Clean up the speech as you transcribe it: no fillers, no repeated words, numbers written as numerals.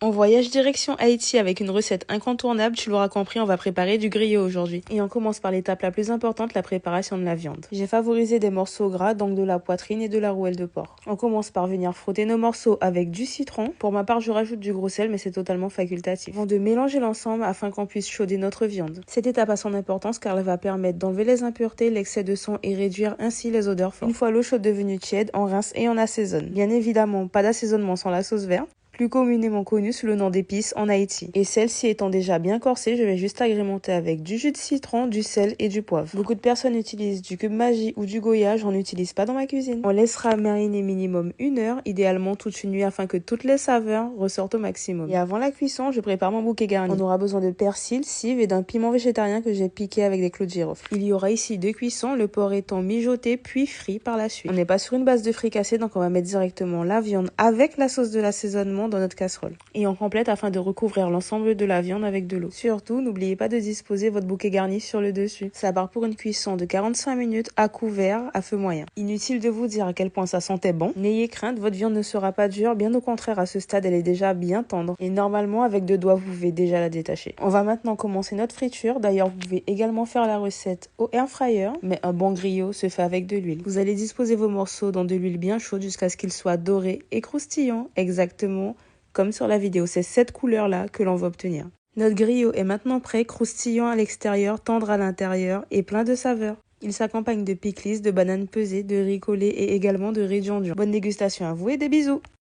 On voyage direction Haïti avec une recette incontournable, tu l'auras compris, on va préparer du griot aujourd'hui. Et on commence par l'étape la plus importante, la préparation de la viande. J'ai favorisé des morceaux gras, donc de la poitrine et de la rouelle de porc. On commence par venir frotter nos morceaux avec du citron. Pour ma part, je rajoute du gros sel, mais c'est totalement facultatif. Avant de mélanger l'ensemble afin qu'on puisse chauder notre viande. Cette étape a son importance car elle va permettre d'enlever les impuretés, l'excès de son et réduire ainsi les odeurs fortes. Une fois l'eau chaude devenue tiède, on rince et on assaisonne. Bien évidemment, pas d'assaisonnement sans la sauce verte, plus communément connue sous le nom d'épices en Haïti. Et celle-ci étant déjà bien corsée, je vais juste agrémenter avec du jus de citron, du sel et du poivre. Beaucoup de personnes utilisent du cube magie ou du goya, j'en utilise pas dans ma cuisine. On laissera mariner minimum 1 heure, idéalement toute une nuit afin que toutes les saveurs ressortent au maximum. Et avant la cuisson, je prépare mon bouquet garni. On aura besoin de persil, cive et d'un piment végétarien que j'ai piqué avec des clous de girofle. Il y aura ici 2 cuissons, le porc étant mijoté puis frit par la suite. On n'est pas sur une base de fricassé, donc on va mettre directement la viande avec la sauce de l'assaisonnement dans notre casserole. Et on complète afin de recouvrir l'ensemble de la viande avec de l'eau. Surtout, n'oubliez pas de disposer votre bouquet garni sur le dessus. Ça part pour une cuisson de 45 minutes à couvert à feu moyen. Inutile de vous dire à quel point ça sentait bon. N'ayez crainte, votre viande ne sera pas dure, bien au contraire, à ce stade, elle est déjà bien tendre. Et normalement, avec 2 doigts, vous pouvez déjà la détacher. On va maintenant commencer notre friture. D'ailleurs, vous pouvez également faire la recette au air fryer, mais un bon griot se fait avec de l'huile. Vous allez disposer vos morceaux dans de l'huile bien chaude jusqu'à ce qu'ils soient dorés et croustillants, exactement comme sur la vidéo. C'est cette couleur-là que l'on va obtenir. Notre griot est maintenant prêt, croustillant à l'extérieur, tendre à l'intérieur et plein de saveurs. Il s'accompagne de pickles, de bananes pesées, de riz collé et également de riz dur. Bonne dégustation à vous et des bisous!